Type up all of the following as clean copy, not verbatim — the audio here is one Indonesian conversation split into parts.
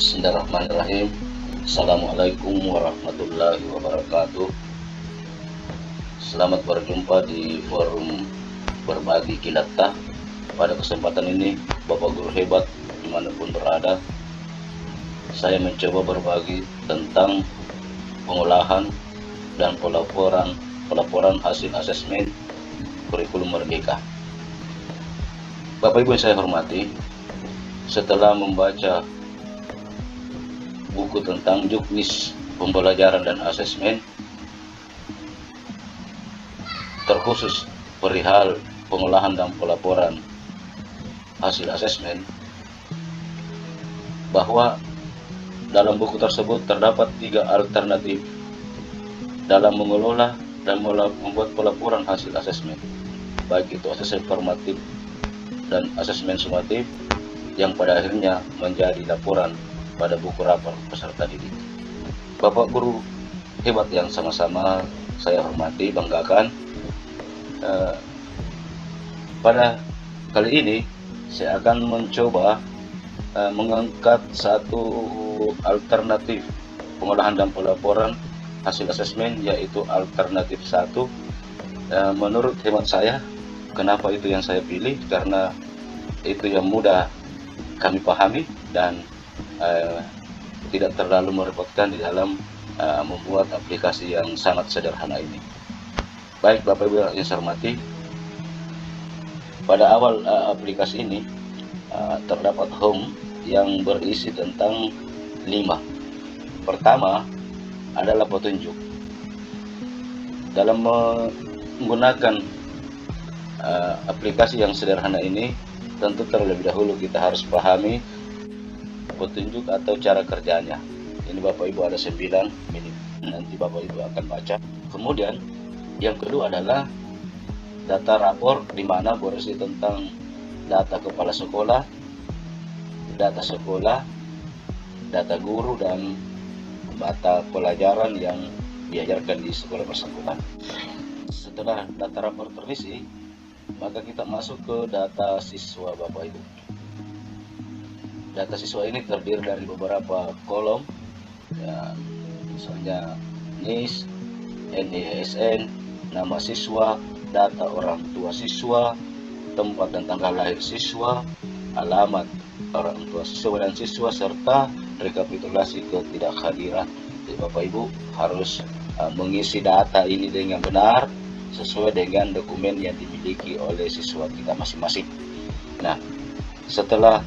Bismillahirrahmanirrahim. Assalamualaikum warahmatullahi wabarakatuh. Selamat berjumpa di forum berbagi kilata. Pada kesempatan ini, Bapak Guru hebat dimanapun berada, saya mencoba berbagi tentang pengolahan dan pelaporan hasil asesmen kurikulum merdeka. Bapak Ibu yang saya hormati, setelah membaca buku tentang juknis pembelajaran dan asesmen, terkhusus perihal pengolahan dan pelaporan hasil asesmen, bahwa dalam buku tersebut terdapat 3 alternatif dalam mengelola dan membuat pelaporan hasil asesmen, baik itu asesmen formatif dan asesmen sumatif, yang pada akhirnya menjadi laporan pada buku rapor peserta didik. Bapak Guru hebat yang sama-sama saya hormati, banggakan, pada kali ini saya akan mencoba mengangkat satu alternatif pengolahan dan pelaporan hasil asesmen, yaitu alternatif 1. Menurut hemat saya, kenapa itu yang saya pilih? Karena itu yang mudah kami pahami dan tidak terlalu merepotkan di dalam membuat aplikasi yang sangat sederhana ini. Baik Bapak Ibu yang saya hormati, pada awal aplikasi ini terdapat home yang berisi tentang 5. Pertama adalah petunjuk. Dalam menggunakan aplikasi yang sederhana ini, tentu terlebih dahulu kita harus pahami petunjuk atau cara kerjanya. Ini Bapak Ibu ada 9 menit, nanti Bapak Ibu akan baca. Kemudian yang kedua adalah data rapor, di mana berisi tentang data kepala sekolah, data guru, dan mata pelajaran yang diajarkan di sekolah bersangkutan. Setelah data rapor terisi, maka kita masuk ke data siswa Bapak Ibu. Data siswa ini terdiri dari beberapa kolom, ya, misalnya NIS, NISN, nama siswa, data orang tua siswa, tempat dan tanggal lahir siswa, alamat orang tua siswa dan siswa, serta rekapitulasi ketidakhadiran. Jadi Bapak Ibu harus mengisi data ini dengan benar sesuai dengan dokumen yang dimiliki oleh siswa kita masing-masing. Nah, setelah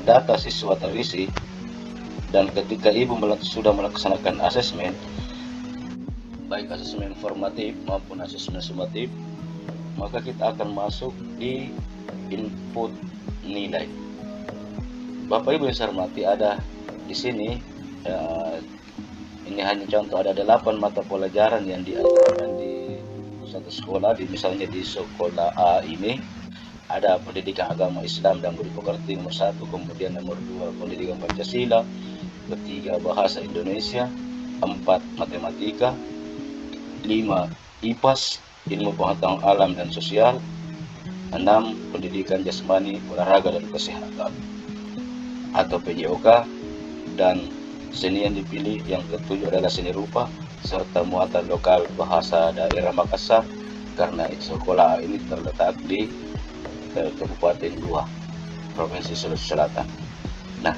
data siswa terisi dan ketika Ibu sudah melaksanakan asesmen, baik asesmen formatif maupun asesmen sumatif, maka kita akan masuk di input nilai. Bapak Ibu yang saya hormati, ada di sini ini hanya contoh, ada 8 mata pelajaran yang diajarkan di satu sekolah. Misalnya di sekolah A ini ada pendidikan agama Islam dan budi pekerti nomor 1, kemudian nomor 2 pendidikan Pancasila, ketiga bahasa Indonesia, 4 matematika, 5 IPAS, ilmu pengetahuan alam dan sosial, 6 pendidikan jasmani, olahraga dan kesehatan atau PJOK, dan seni yang dipilih yang ketujuh adalah seni rupa serta muatan lokal bahasa daerah Makassar, karena sekolah ini terletak di Kabupaten Goa, Provinsi Sulawesi Selatan. Nah,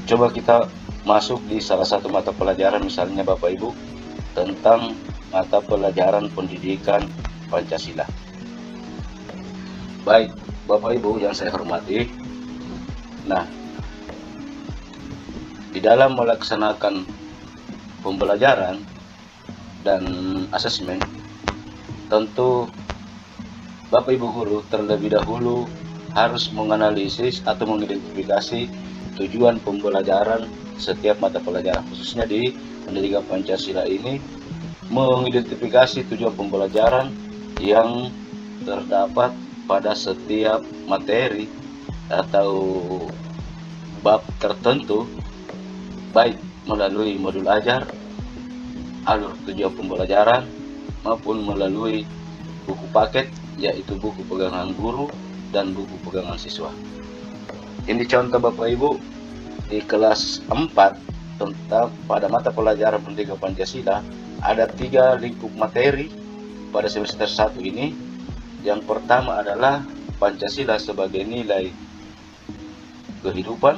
coba kita masuk di salah satu mata pelajaran, misalnya Bapak Ibu tentang mata pelajaran pendidikan Pancasila. Baik Bapak Ibu yang saya hormati, nah, di dalam melaksanakan pembelajaran dan asesmen, tentu Bapak Ibu guru terlebih dahulu harus menganalisis atau mengidentifikasi tujuan pembelajaran setiap mata pelajaran, khususnya di pendidikan Pancasila ini, mengidentifikasi tujuan pembelajaran yang terdapat pada setiap materi atau bab tertentu, baik melalui modul ajar, alur tujuan pembelajaran, maupun melalui buku paket, yaitu buku pegangan guru dan buku pegangan siswa. Ini contoh Bapak Ibu di kelas 4 tentang pada mata pelajaran Pendidikan Pancasila ada 3 lingkup materi pada semester 1 ini. Yang pertama adalah Pancasila sebagai nilai kehidupan,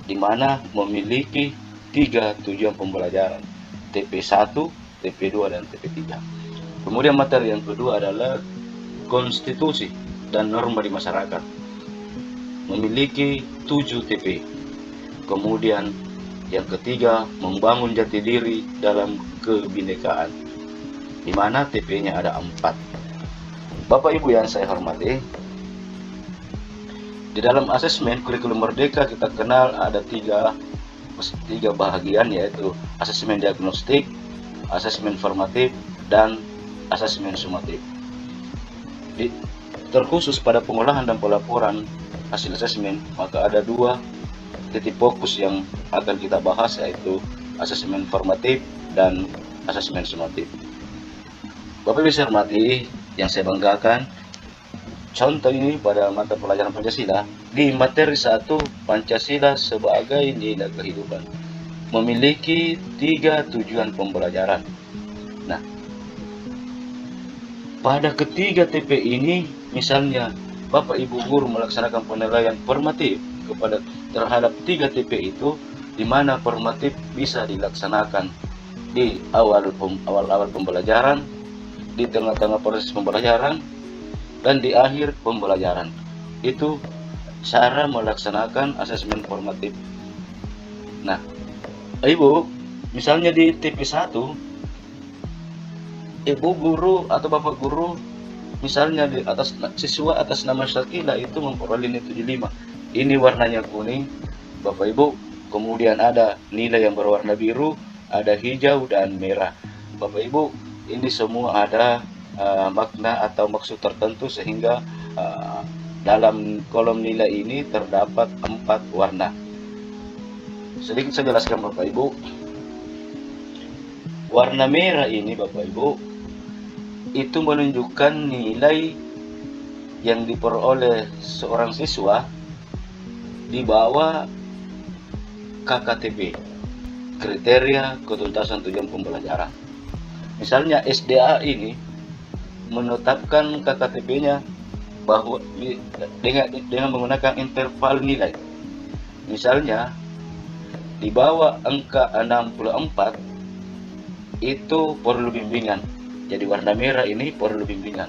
di mana memiliki 3 tujuan pembelajaran, TP1, TP2, dan TP3. Kemudian materi yang kedua adalah konstitusi dan norma di masyarakat, memiliki 7 TP. Kemudian yang ketiga, membangun jati diri dalam kebinekaan, di mana TP-nya ada 4. Bapak Ibu yang saya hormati, di dalam asesmen kurikulum merdeka kita kenal ada tiga bahagian, yaitu asesmen diagnostik, asesmen formatif, dan asesmen sumatif. Terkhusus pada pengolahan dan pelaporan hasil asesmen, maka ada 2 titik fokus yang akan kita bahas, yaitu asesmen formatif dan asesmen sumatif. Bapak Ibu saya hormati, yang saya banggakan, contoh ini pada mata pelajaran Pancasila di materi 1, Pancasila sebagai nilai kehidupan, memiliki 3 tujuan pembelajaran. Nah, pada ketiga TP ini, misalnya Bapak Ibu guru melaksanakan penilaian formatif terhadap 3 TP itu, di mana formatif bisa dilaksanakan di awal pembelajaran, di tengah-tengah proses pembelajaran, dan di akhir pembelajaran. Itu cara melaksanakan asesmen formatif. Nah, Ibu, misalnya di TP1, Ibu guru atau Bapak guru misalnya di atas siswa atas nama Syakila itu memperoleh nilai 75. Ini warnanya kuning, Bapak Ibu. Kemudian ada nilai yang berwarna biru, ada hijau dan merah. Bapak Ibu, ini semua ada makna atau maksud tertentu, sehingga dalam kolom nilai ini terdapat 4 warna. Sedikit saya jelaskan Bapak Ibu. Warna merah ini Bapak Ibu, itu menunjukkan nilai yang diperoleh seorang siswa di bawah KKTP, kriteria ketuntasan tujuan pembelajaran. Misalnya SDA ini menetapkan KKTP-nya bahwa dengan menggunakan interval nilai. Misalnya di bawah angka 64 itu perlu bimbingan. Jadi warna merah ini perlu bimbingan.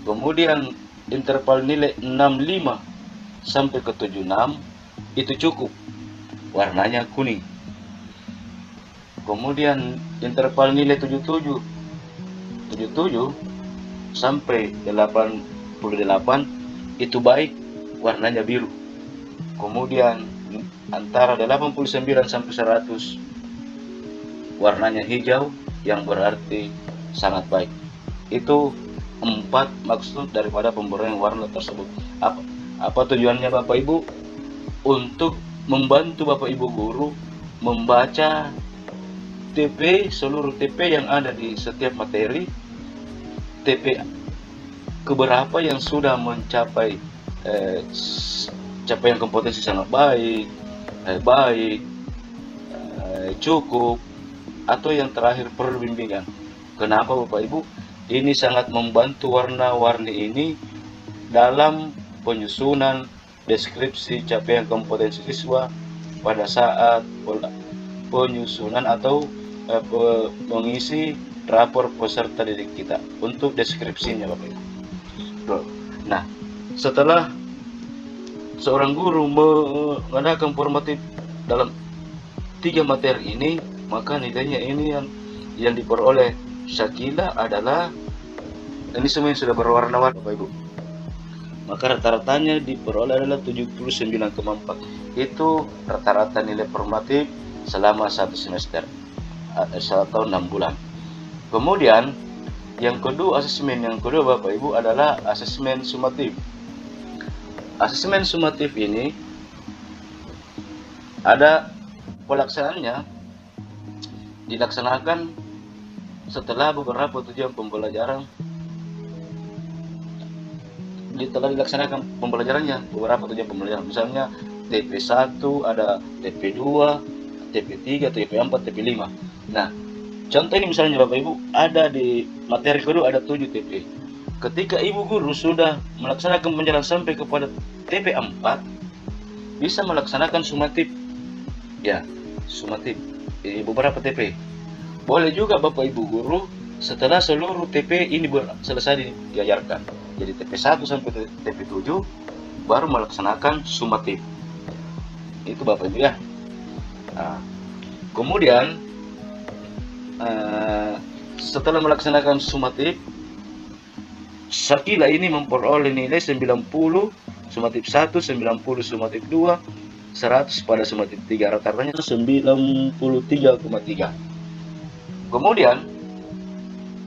Kemudian interval nilai 65 sampai ke 76 itu cukup, warnanya kuning. Kemudian interval nilai 77 sampai 88 itu baik, warnanya biru. Kemudian antara 89 sampai 100 warnanya hijau, yang berarti sangat baik. Itu 4 maksud daripada pemberian warna tersebut. Apa tujuannya Bapak Ibu? Untuk membantu Bapak Ibu guru membaca TP, seluruh TP yang ada di setiap materi, TP keberapa yang sudah mencapai capaian kompetensi sangat baik, cukup, atau yang terakhir perlu bimbingan. Kenapa Bapak Ibu? Ini sangat membantu warna-warni ini dalam penyusunan deskripsi capaian kompetensi siswa pada saat penyusunan atau mengisi rapor peserta didik kita untuk deskripsinya Bapak Ibu. Nah, setelah seorang guru mengadakan formatif dalam 3 materi ini, maka nilainya ini yang diperoleh Syakila adalah, ini semua yang sudah berwarna-warni Bapak Ibu, maka rata-ratanya diperoleh adalah 79,4. Itu rata-rata nilai formatif selama 1 semester atau 6 bulan. Kemudian yang kedua, asesmen yang kedua Bapak Ibu adalah asesmen sumatif. Asesmen sumatif ini ada pelaksanaannya, dilaksanakan setelah beberapa tujuan pembelajaran, telah dilaksanakan pembelajarannya beberapa tujuan pembelajaran. Misalnya TP1, ada TP2, TP3, TP4, TP5. Nah, contoh ini misalnya Bapak Ibu, ada di materi kedua ada 7 TP. Ketika Ibu Guru sudah melaksanakan penjelasan sampai kepada TP4, bisa melaksanakan sumatif. Ya, sumatif. Beberapa TP. Boleh juga Bapak Ibu Guru setelah seluruh TP ini selesai diajarkan. Jadi TP1 sampai TP7 baru melaksanakan sumatif. Itu Bapak Ibu ya. Nah, kemudian setelah melaksanakan sumatif, Sakila ini memperoleh nilai 90 sumatif 1, 90 sumatif 2, 100 pada sumatif 3, rata-ratanya 93,3. Kemudian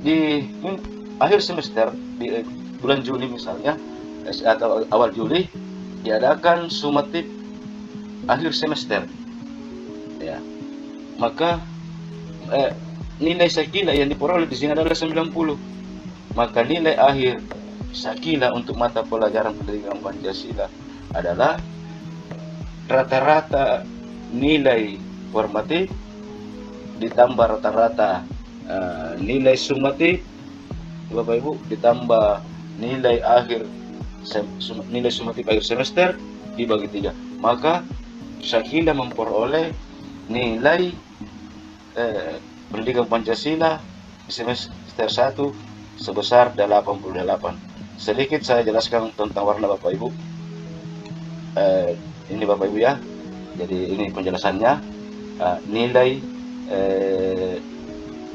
di akhir semester di bulan Juli misalnya atau awal Juli diadakan sumatif akhir semester, ya, maka nilai Sakila yang diperoleh di sini adalah 90. Maka nilai akhir Sakila untuk mata pelajaran pendidikan Pancasila adalah rata-rata nilai formatif ditambah rata-rata nilai sumatif Bapak Ibu ditambah nilai sumatif akhir semester dibagi 3. Maka Sakila memperoleh nilai pendidikan Pancasila semester 1 sebesar 88. Sedikit saya jelaskan tentang warna Bapak Ibu. Ini Bapak Ibu ya. Jadi ini penjelasannya. Nilai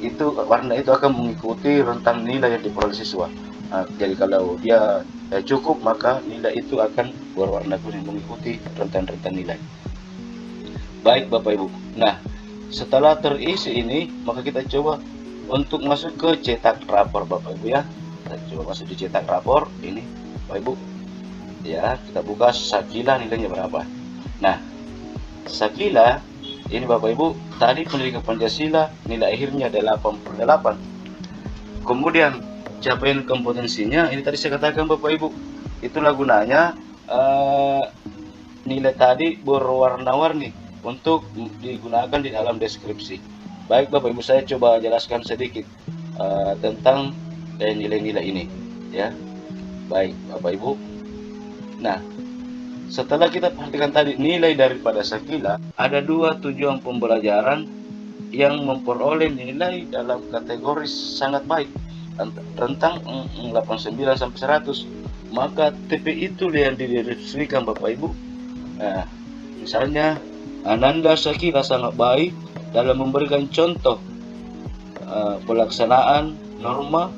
itu warna itu akan mengikuti rentang nilai yang diperoleh siswa. Jadi kalau dia cukup, maka nilai itu akan berwarna kuning mengikuti rentang-rentang nilai. Baik Bapak Ibu. Nah, setelah terisi ini, maka kita coba untuk masuk ke cetak rapor Bapak Ibu ya. Kita coba masuk di cetak rapor ini Bapak Ibu. Ya, kita buka Sakila nilainya berapa. Nah, Sakila ini Bapak Ibu, tadi pendidikan Pancasila nilai akhirnya ada 88. Kemudian capaian kompetensinya ini tadi saya katakan Bapak Ibu, itulah gunanya nilai tadi berwarna-warni untuk digunakan di dalam deskripsi. Baik Bapak Ibu, saya coba jelaskan sedikit tentang nilai-nilai ini ya. Baik Bapak Ibu. Nah, setelah kita perhatikan tadi nilai daripada Sakila, ada 2 tujuan pembelajaran yang memperoleh nilai dalam kategori sangat baik, rentang 89 sampai 100. Maka TP itu yang dideskripsikan Bapak Ibu. Nah, misalnya Ananda Sakila sangat baik dalam memberikan contoh pelaksanaan norma,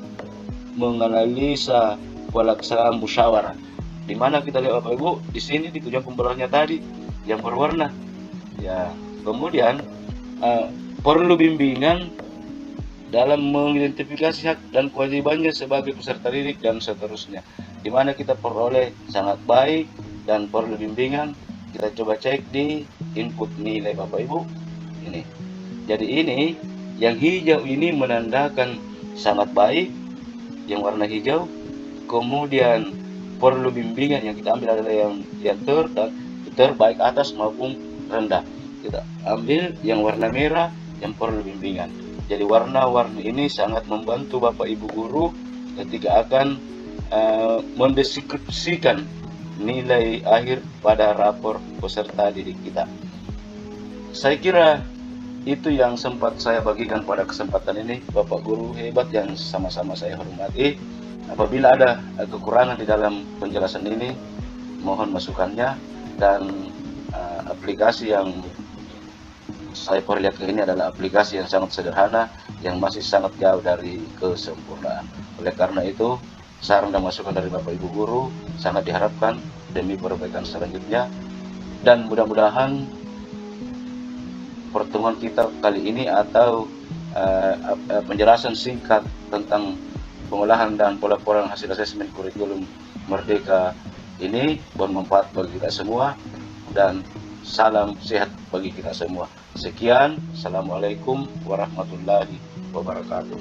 menganalisa pelaksanaan musyawarah. Di mana kita lihat Bapak Ibu, di sini di tujuan pembelajarannya tadi yang berwarna. Ya, kemudian perlu bimbingan dalam mengidentifikasi hak dan kewajibannya sebagai peserta didik dan seterusnya. Di mana kita peroleh sangat baik dan perlu bimbingan. Kita coba cek di input nilai Bapak Ibu ini. Jadi ini yang hijau ini menandakan sangat baik, yang warna hijau. Kemudian perlu bimbingan yang kita ambil adalah yang terbaik atas maupun rendah. Kita ambil yang warna merah yang perlu bimbingan. Jadi warna-warni ini sangat membantu Bapak Ibu Guru ketika akan mendeskripsikan nilai akhir pada rapor peserta didik kita. Saya kira itu yang sempat saya bagikan pada kesempatan ini, Bapak Guru hebat yang sama-sama saya hormati. Apabila ada kekurangan di dalam penjelasan ini, mohon masukannya. Dan aplikasi yang saya perlihatkan ini adalah aplikasi yang sangat sederhana, yang masih sangat jauh dari kesempurnaan. Oleh karena itu, saran dan masukan dari Bapak Ibu Guru sangat diharapkan demi perbaikan selanjutnya. Dan mudah-mudahan pertemuan kita kali ini atau penjelasan singkat tentang pengolahan dan pelaporan hasil asesmen kurikulum Merdeka ini bermanfaat bagi kita semua, dan salam sehat bagi kita semua. Sekian, Assalamualaikum warahmatullahi wabarakatuh.